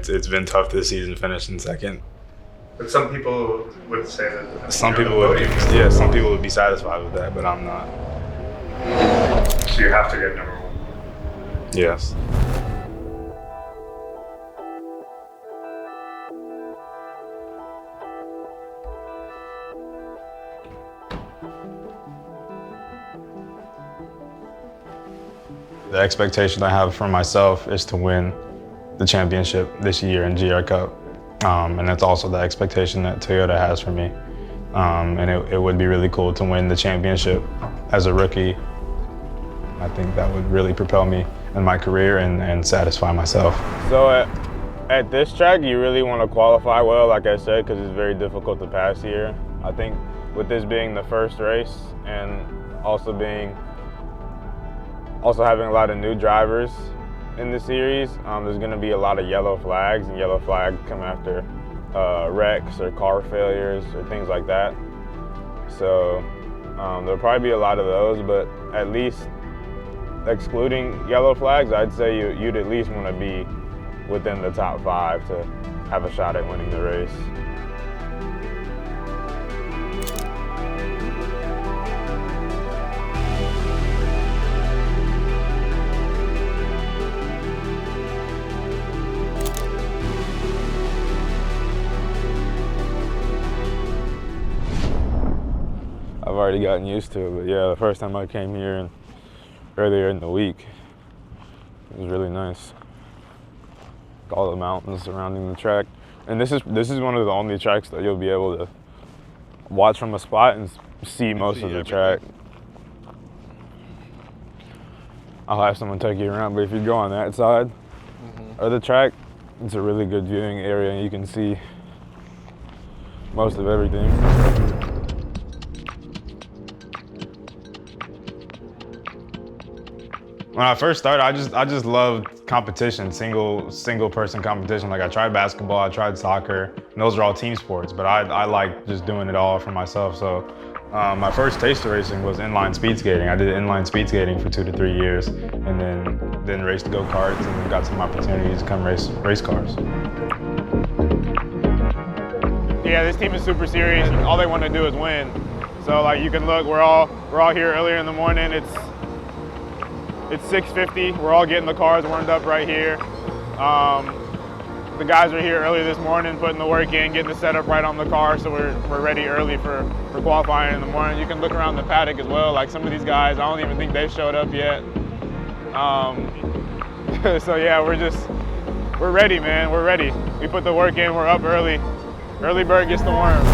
it's been tough this season finishing second. But some people would say that. Some people would be satisfied with that, but I'm not. So you have to get number one. Yes. The expectation I have for myself is to win the championship this year in GR Cup. And that's also the expectation that Toyota has for me. And it would be really cool to win the championship as a rookie. I think that would really propel me in my career and satisfy myself. So at this track, you really want to qualify well, like I said, because it's very difficult to pass here. I think with this being the first race and also having a lot of new drivers in the series, there's going to be a lot of yellow flags, and yellow flags come after wrecks or car failures or things like that. So there'll probably be a lot of those, but at least excluding yellow flags, I'd say you'd at least want to be within the top 5 to have a shot at winning the race. I've already gotten used to it, but yeah, the first time I came here and earlier in the week, it was really nice. All the mountains surrounding the track, and this is one of the only tracks that you'll be able to watch from a spot and see most of the track. I'll have someone take you around, but if you go on that side of the track, it's a really good viewing area, and you can see most of everything. When I first started, I just loved competition, single person competition. Like I tried basketball, I tried soccer, and those are all team sports, but I like just doing it all for myself. So my first taste of racing was inline speed skating. I did inline speed skating for 2 to 3 years, and then raced go-karts and then got some opportunities to come race cars. Yeah, this team is super serious, and all they want to do is win. So like you can look, we're all here earlier in the morning. It's 6:50. We're all getting the cars warmed up right here. The guys are here early this morning, putting the work in, getting the setup right on the car, so we're ready early for qualifying in the morning. You can look around the paddock as well. Like some of these guys, I don't even think they've showed up yet. So yeah, we're ready, man. We're ready. We put the work in. We're up early. Early bird gets the worm.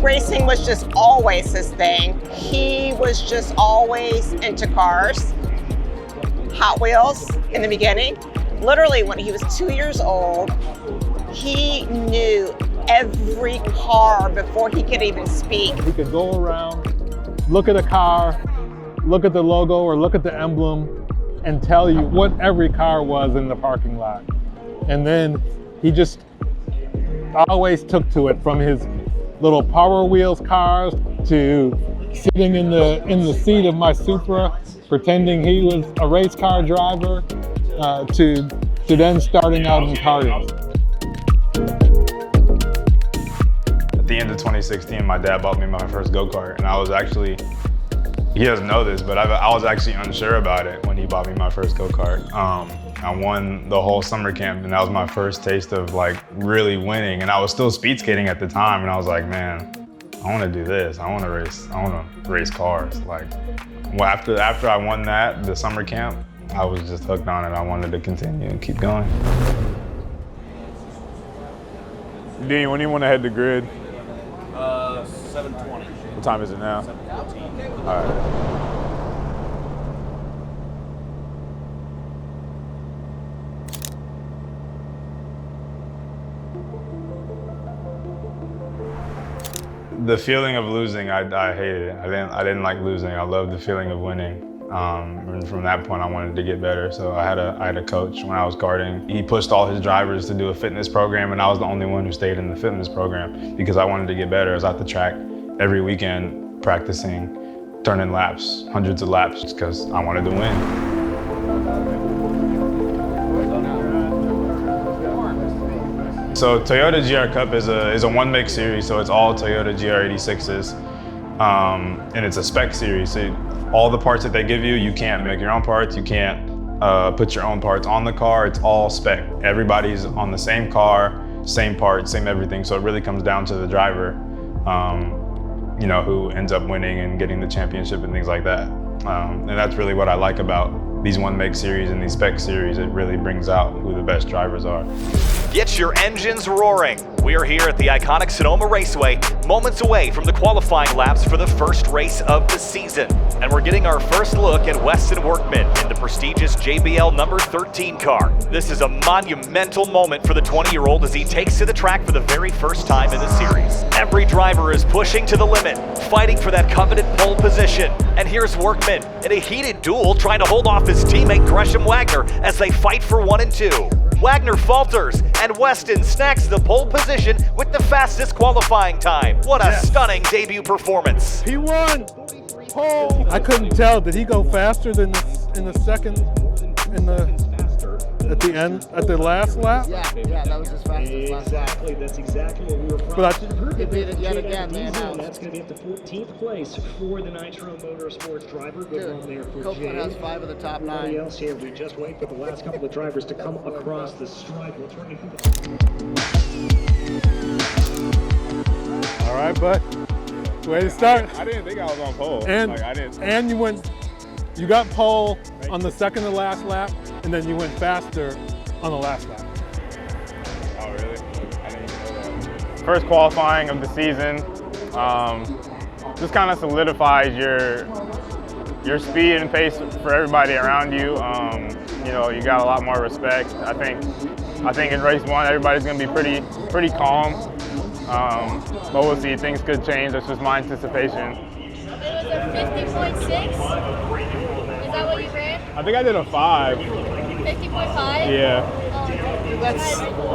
Racing was just always his thing. He was just always into cars, Hot Wheels in the beginning. Literally when he was 2 years old, he knew every car before he could even speak. He could go around, look at a car, look at the logo or look at the emblem and tell you what every car was in the parking lot. And then he just always took to it, from his little Power Wheels cars to sitting in the seat of my Supra, pretending he was a race car driver, to then starting out in karting. At the end of 2016, my dad bought me my first go-kart, and I was actually, he doesn't know this, but I was actually unsure about it when he bought me my first go-kart. I won the whole summer camp, and that was my first taste of like really winning. And I was still speed skating at the time, and I was like, man, I want to do this. I want to race cars. Like, well, after I won the summer camp, I was just hooked on it. I wanted to continue and keep going. Dean, when do you want to head to grid? 7:20. What time is it now? 7:14. All right. The feeling of losing, I hated it. I didn't like losing. I loved the feeling of winning. And from that point, I wanted to get better. So I had a coach when I was karting. He pushed all his drivers to do a fitness program, and I was the only one who stayed in the fitness program because I wanted to get better. I was at the track every weekend practicing, turning laps, hundreds of laps, just because I wanted to win. So Toyota GR Cup is a one-make series, so it's all Toyota GR86s, and it's a spec series. So all the parts that they give you, you can't make your own parts, you can't put your own parts on the car, it's all spec. Everybody's on the same car, same parts, same everything, so it really comes down to the driver, you know, who ends up winning and getting the championship and things like that. And that's really what I like about these one-make series and these spec series. It really brings out who the best drivers are. Get your engines roaring. We are here at the iconic Sonoma Raceway, moments away from the qualifying laps for the first race of the season. And we're getting our first look at Westin Workman in the prestigious JBL number 13 car. This is a monumental moment for the 20-year-old as he takes to the track for the very first time in the series. Every driver is pushing to the limit, fighting for that coveted pole position. And here's Workman in a heated duel trying to hold off his teammate Gresham Wagner as they fight for 1 and 2. Wagner falters, and Westin snacks the pole position with the fastest qualifying time. What a stunning debut performance. He won! Pole! I couldn't tell, did he go faster than in the second, at the end, at the last lap? Yeah, that was as fast as last lap. Exactly, that's exactly what we were But He beat it yet again, man. That's going to be up to 14th place for the Nitro Motorsports driver. Good run there for Copeland Jay. has 5 of the top Everybody 9. else here, we just wait for the last couple of drivers to come across the stripe. We'll turn it. all right, bud. Way to start. I didn't think I was on pole. And Like, I didn't. and you got pole on the second to last lap, and then you went faster on the last lap. Oh, really? I didn't even know that. First qualifying of the season, just kind of solidifies your speed and pace for everybody around you. You know, you got a lot more respect. I think in race 1, everybody's going to be pretty calm. But we'll see. Things could change. That's just my anticipation. It was a 50.6. Is that what you ran? I think I did a 5. 50.5? Yeah. That's stupid.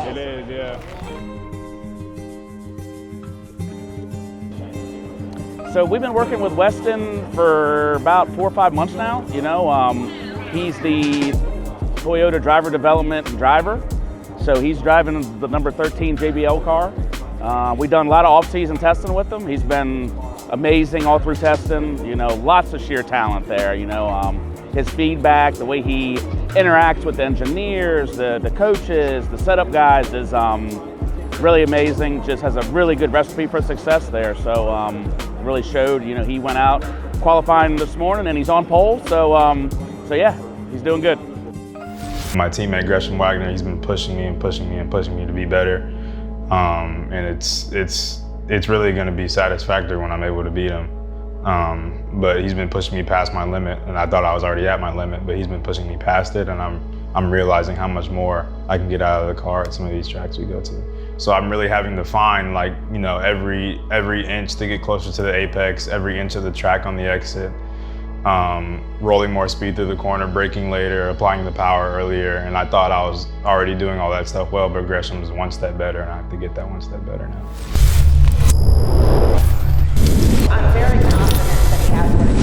It is, yeah. So we've been working with Westin for about 4 or 5 months now. You know, he's the Toyota driver development driver. So he's driving the number 13 JBL car. We've done a lot of off-season testing with him. He's been amazing all through testing. You know, lots of sheer talent there. You know, his feedback, the way he interacts with the engineers, the coaches, the setup guys is really amazing. Just has a really good recipe for success there. So really showed. You know, he went out qualifying this morning and he's on pole. So yeah, he's doing good. My teammate Gresham Wagner, he's been pushing me and pushing me and pushing me to be better. And it's really going to be satisfactory when I'm able to beat him. But he's been pushing me past my limit, and I thought I was already at my limit, but he's been pushing me past it, and I'm realizing how much more I can get out of the car at some of these tracks we go to. So I'm really having to find, like, you know, every inch to get closer to the apex, every inch of the track on the exit, rolling more speed through the corner, braking later, applying the power earlier, and I thought I was already doing all that stuff well, but Gresham's one step better, and I have to get that one step better now. I'm very confident that he has what it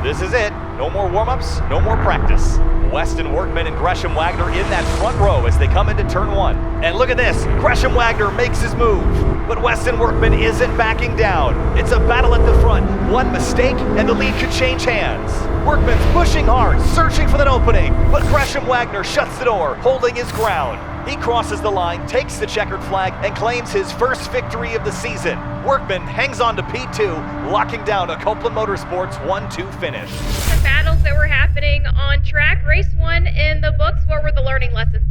takes. This is it. No more warm-ups, no more practice. Westin Workman and Gresham Wagner in that front row as they come into turn 1. And look at this, Gresham Wagner makes his move. But Westin Workman isn't backing down. It's a battle at the front. One mistake and the lead could change hands. Workman's pushing hard, searching for that opening. But Gresham Wagner shuts the door, holding his ground. He crosses the line, takes the checkered flag, and claims his first victory of the season. Workman hangs on to P2, locking down a Copeland Motorsports 1-2 finish. The battles that were happening on track, race 1 in the books, what were the learning lessons?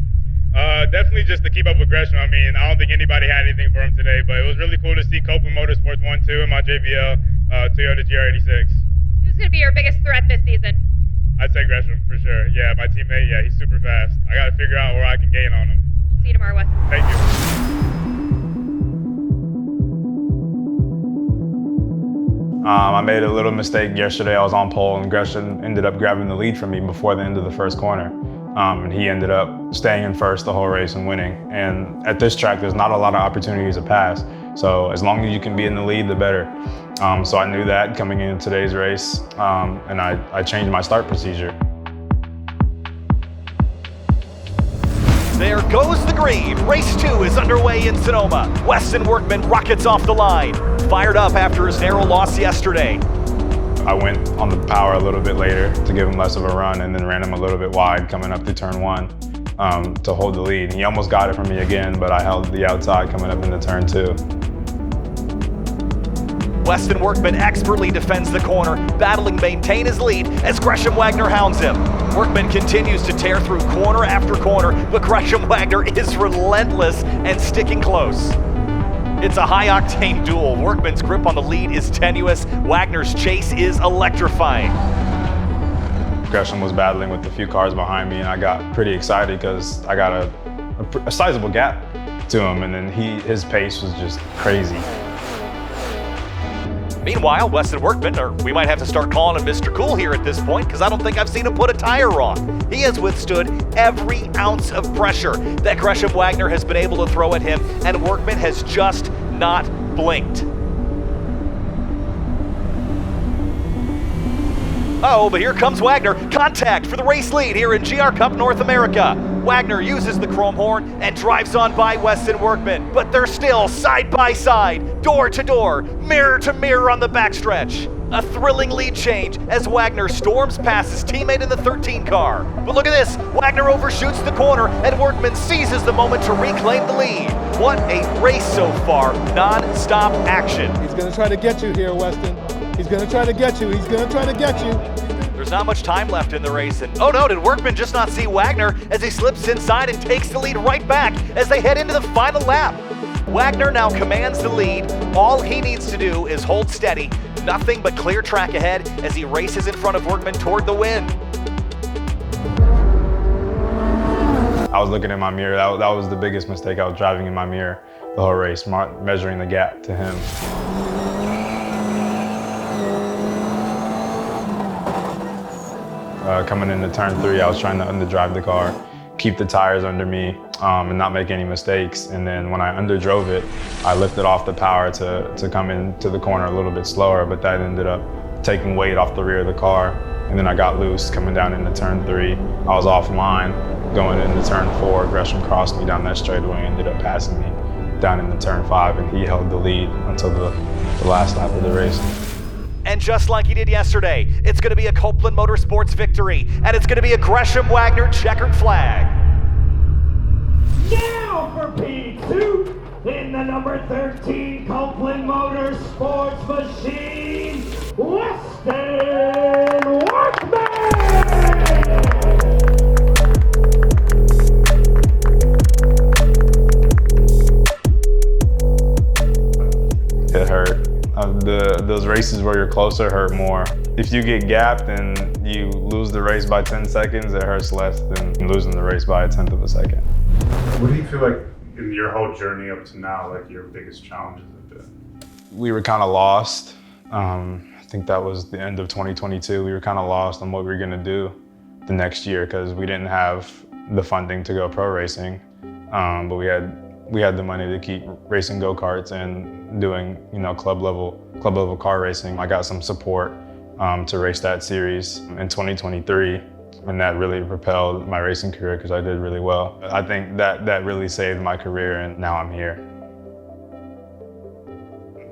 Definitely just to keep up with Gresham. I mean, I don't think anybody had anything for him today, but it was really cool to see Copeland Motorsports 1-2 in my JBL Toyota GR86. Who's going to be your biggest threat this season? I'd say Gresham for sure. Yeah, my teammate, yeah, he's super fast. I got to figure out where I can gain on him. We'll see you tomorrow, Westin. Thank you. I made a little mistake yesterday. I was on pole and Gresham ended up grabbing the lead from me before the end of the first corner. And he ended up staying in first the whole race and winning. And at this track, there's not a lot of opportunities to pass. So as long as you can be in the lead, the better. So I knew that coming into today's race, and I changed my start procedure. There goes the green. Race 2 is underway in Sonoma. Westin Workman rockets off the line. Fired up after his narrow loss yesterday. I went on the power a little bit later to give him less of a run and then ran him a little bit wide coming up to turn 1 to hold the lead. He almost got it from me again, but I held the outside coming up into turn 2. Westin Workman expertly defends the corner, battling maintain his lead as Gresham Wagner hounds him. Workman continues to tear through corner after corner, but Gresham Wagner is relentless and sticking close. It's a high-octane duel. Workman's grip on the lead is tenuous. Wagner's chase is electrifying. Gresham was battling with a few cars behind me, and I got pretty excited because I got a sizable gap to him, and then his pace was just crazy. Meanwhile, Westin Workman, or we might have to start calling him Mr. Cool here at this point, because I don't think I've seen him put a tire wrong. He has withstood every ounce of pressure that Gresham Wagner has been able to throw at him, and Workman has just not blinked. Oh, but here comes Wagner. Contact for the race lead here in GR Cup North America. Wagner uses the chrome horn and drives on by Westin Workman, but they're still side by side, door to door, mirror to mirror on the backstretch. A thrilling lead change as Wagner storms past his teammate in the 13 car. But look at this, Wagner overshoots the corner and Workman seizes the moment to reclaim the lead. What a race so far, non-stop action. He's gonna try to get you here, Westin. He's gonna try to get you, he's gonna try to get you. There's not much time left in the race, and oh no, did Workman just not see Wagner as he slips inside and takes the lead right back as they head into the final lap. Wagner now commands the lead. All he needs to do is hold steady. Nothing but clear track ahead as he races in front of Workman toward the win. I was looking in my mirror. That was the biggest mistake. I was driving in my mirror the whole race, measuring the gap to him. Coming into turn 3, I was trying to underdrive the car, keep the tires under me, and not make any mistakes. And then when I underdrove it, I lifted off the power to come into the corner a little bit slower, but that ended up taking weight off the rear of the car. And then I got loose coming down into turn 3. I was offline going into turn 4. Gresham crossed me down that straightaway and ended up passing me down into turn 5, and he held the lead until the last lap of the race. And just like he did yesterday, it's going to be a Copeland Motorsports victory, and it's going to be a Gresham Wagner checkered flag. Now for P2 in the number 13 Copeland Motorsports machine, Westin Workman! It hurt. Those races where you're closer hurt more. If you get gapped and you lose the race by 10 seconds, it hurts less than losing the race by 1/10 of a second. What do you feel like in your whole journey up to now, like your biggest challenges have been? We were kind of lost. I think that was the end of 2022. We were kind of lost on what we were gonna do the next year because we didn't have the funding to go pro racing, but we had the money to keep racing go-karts and doing, club level car racing. I got some support to race that series in 2023, and that really propelled my racing career because I did really well. I think that really saved my career, and now I'm here.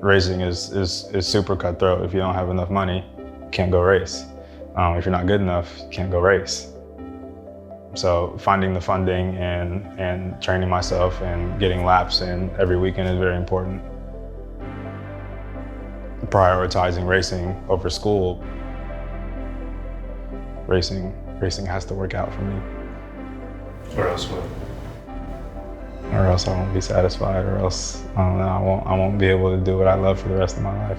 Racing is super cutthroat. If you don't have enough money, you can't go race. If you're not good enough, you can't go race. So finding the funding and training myself and getting laps in every weekend is very important. Prioritizing racing over school. Racing has to work out for me. Or else what? Or else I won't be satisfied, or else, I don't know, I won't be able to do what I love for the rest of my life.